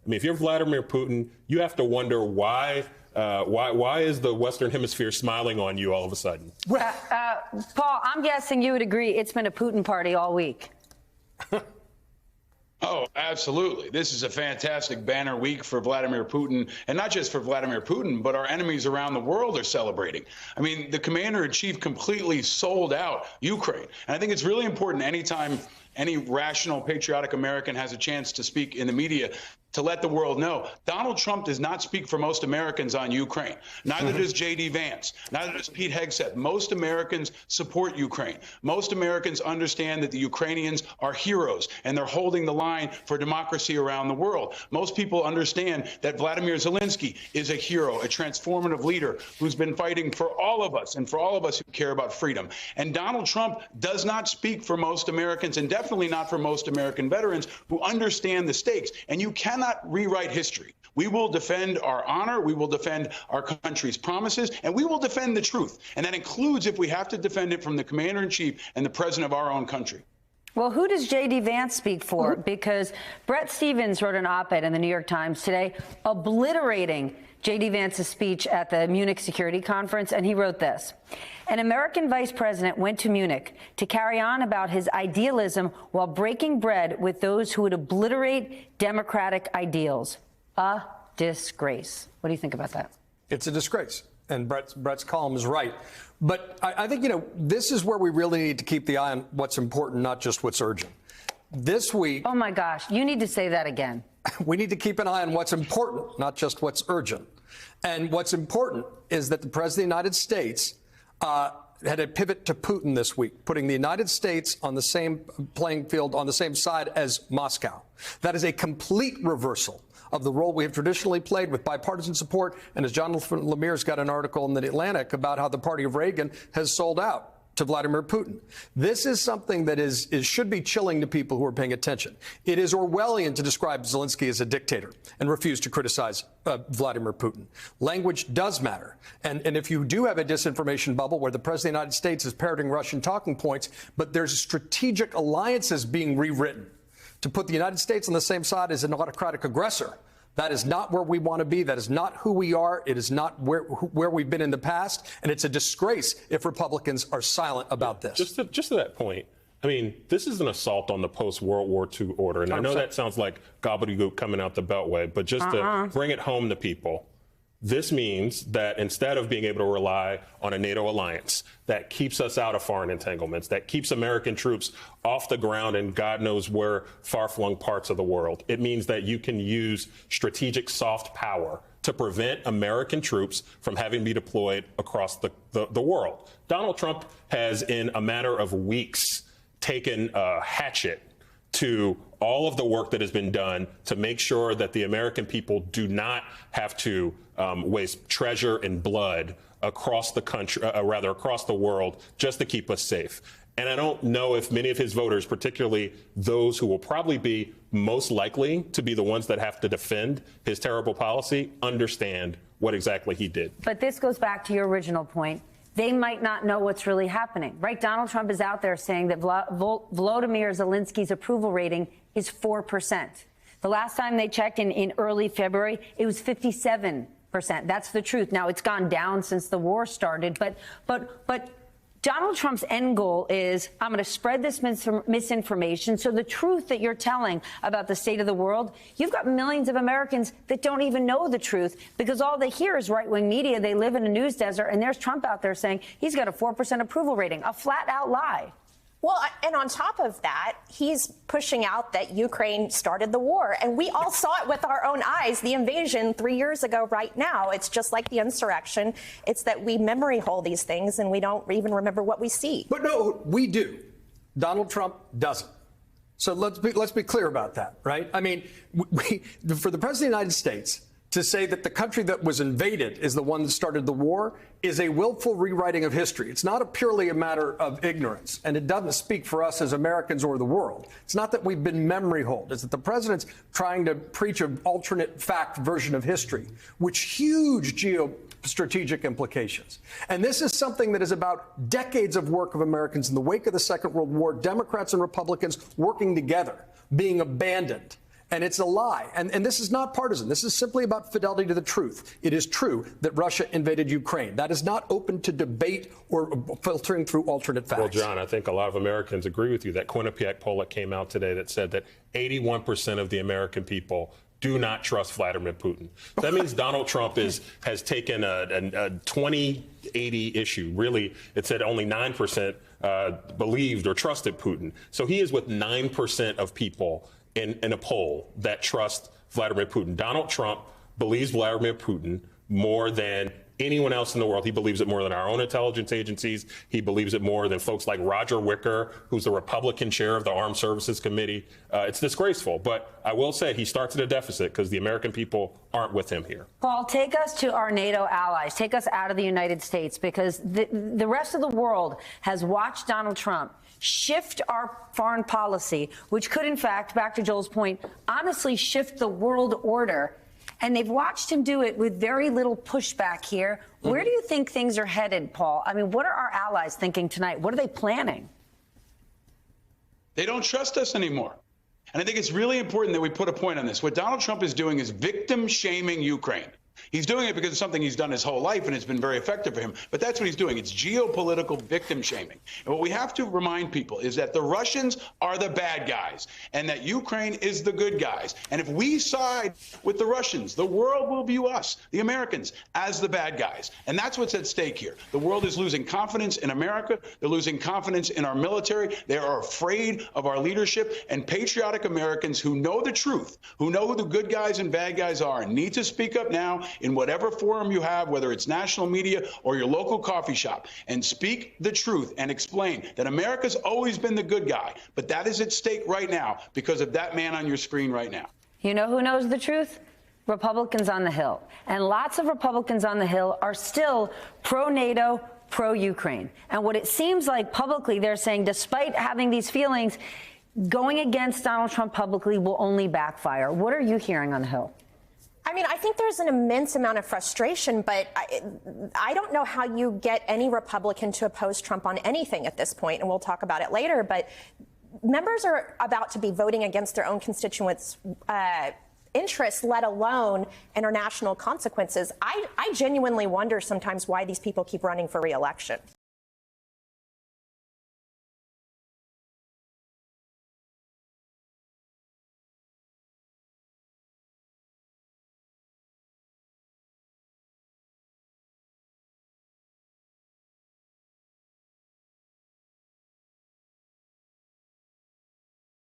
I mean, if you're Vladimir Putin, you have to wonder why is the Western Hemisphere smiling on you all of a sudden? Paul, I'm guessing you would agree it's been a Putin party all week. Oh, absolutely. This is a fantastic banner week for Vladimir Putin, and not just for Vladimir Putin, but our enemies around the world are celebrating. I mean, the commander-in-chief completely sold out Ukraine. And I think it's really important anytime any rational, patriotic American has a chance to speak in the media to let the world know Donald Trump does not speak for most Americans on Ukraine. Neither does J.D. Vance. Neither does Pete Hegseth. Most Americans support Ukraine. Most Americans understand that the Ukrainians are heroes and they're holding the line for democracy around the world. Most people understand that Vladimir Zelensky is a hero, a transformative leader who's been fighting for all of us and for all of us who care about freedom. And Donald Trump does not speak for most Americans, and definitely not for most American veterans who understand the stakes. And you cannot rewrite history. We will defend our honor, we will defend our country's promises, and we will defend the truth. And that includes if we have to defend it from the commander-in-chief and the president of our own country. Well, who does J.D. Vance speak for? Because Bret Stephens wrote an op-ed in the New York Times today obliterating J.D. Vance's speech at the Munich Security Conference, and he wrote this. An American vice president went to Munich to carry on about his idealism while breaking bread with those who would obliterate democratic ideals. A disgrace. What do you think about that? It's a disgrace. And Brett's column is right. But I think, this is where we really need to keep the eye on what's important, not just what's urgent. This week. Oh, my gosh. You need to say that again. We need to keep an eye on what's important, not just what's urgent. And what's important is that the President of the United States had a pivot to Putin this week, putting the United States on the same playing field, on the same side as Moscow. That is a complete reversal of the role we have traditionally played with bipartisan support. And as Jonathan Lemire's got an article in the Atlantic about how the party of Reagan has sold out to Vladimir Putin. This is something that should be chilling to people who are paying attention. It is Orwellian to describe Zelensky as a dictator and refuse to criticize Vladimir Putin. Language does matter. And if you do have a disinformation bubble where the President of the United States is parroting Russian talking points, but there's strategic alliances being rewritten to put the United States on the same side as an autocratic aggressor, that is not where we want to be. That is not who we are. It is not where we've been in the past. And it's a disgrace if Republicans are silent about this. Just to that point, I mean, this is an assault on the post-World War II order. And 100%. I know that sounds like gobbledygook coming out the Beltway, but just to bring it home to people, this means that instead of being able to rely on a NATO alliance that keeps us out of foreign entanglements, that keeps American troops off the ground in God knows where far-flung parts of the world, it means that you can use strategic soft power to prevent American troops from having to be deployed across the world. Donald Trump has, in a matter of weeks, taken a hatchet to all of the work that has been done to make sure that the American people do not have to waste treasure and blood across the country, across the world, just to keep us safe. And I don't know if many of his voters, particularly those who will probably be most likely to be the ones that have to defend his terrible policy, understand what exactly he did. But this goes back to your original point. They might not know what's really happening, right? Donald Trump is out there saying that Volodymyr Zelensky's approval rating is 4%. The last time they checked in early February, it was 57%. That's the truth. Now, it's gone down since the war started. But Donald Trump's end goal is, I'm going to spread this misinformation. So the truth that you're telling about the state of the world, you've got millions of Americans that don't even know the truth because all they hear is right-wing media. They live in a news desert, and there's Trump out there saying he's got a 4% approval rating, a flat-out lie. Well, and on top of that, he's pushing out that Ukraine started the war. And we all saw it with our own eyes, the invasion 3 years ago right now. It's just like the insurrection. It's that we memory hold these things and we don't even remember what we see. But no, we do. Donald Trump doesn't. So let's be clear about that, right? I mean, for the President of the United States to say that the country that was invaded is the one that started the war is a willful rewriting of history. It's not purely a matter of ignorance, and it doesn't speak for us as Americans or the world. It's not that we've been memory hold. It's that the president's trying to preach an alternate fact version of history, which huge geostrategic implications. And this is something that is about decades of work of Americans in the wake of the Second World War, Democrats and Republicans working together, being abandoned. And it's a lie. And this is not partisan. This is simply about fidelity to the truth. It is true that Russia invaded Ukraine. That is not open to debate or filtering through alternate facts. Well, John, I think a lot of Americans agree with you. That Quinnipiac poll that came out today that said that 81% of the American people do not trust Vladimir Putin. That means Donald Trump has taken a 20-80 issue. Really, it said only 9% believed or trusted Putin. So he is with 9% of people in a poll that trust Vladimir Putin. Donald Trump believes Vladimir Putin more than anyone else in the world. He believes it more than our own intelligence agencies. He believes it more than folks like Roger Wicker, who's the Republican chair of the Armed Services Committee. It's disgraceful, but I will say he starts at a deficit because the American people aren't with him here. Paul, take us to our NATO allies. Take us out of the United States, because the rest of the world has watched Donald Trump shift our foreign policy, which could, in fact, back to Joel's point, honestly shift the world order. And they've watched him do it with very little pushback here. Where do you think things are headed, Paul? I mean, what are our allies thinking tonight? What are they planning? They don't trust us anymore. And I think it's really important that we put a point on this. What Donald Trump is doing is victim shaming Ukraine. He's doing it because it's something he's done his whole life, and it's been very effective for him. But that's what he's doing. It's geopolitical victim shaming. And what we have to remind people is that the Russians are the bad guys and that Ukraine is the good guys. And if we side with the Russians, the world will view us, the Americans, as the bad guys. And that's what's at stake here. The world is losing confidence in America. They're losing confidence in our military. They are afraid of our leadership. And patriotic Americans who know the truth, who know who the good guys and bad guys are, need to speak up now in whatever forum you have, whether it's national media or your local coffee shop, and speak the truth and explain that America's always been the good guy, but that is at stake right now because of that man on your screen right now. You know who knows the truth? Republicans on the Hill. And lots of Republicans on the Hill are still pro-NATO, pro-Ukraine. And what it seems like publicly, they're saying, despite having these feelings, going against Donald Trump publicly will only backfire. What are you hearing on the Hill? I mean, I think there's an immense amount of frustration, but I don't know how you get any Republican to oppose Trump on anything at this point, and we'll talk about it later. But members are about to be voting against their own constituents' interests, let alone international consequences. I genuinely wonder sometimes why these people keep running for re-election.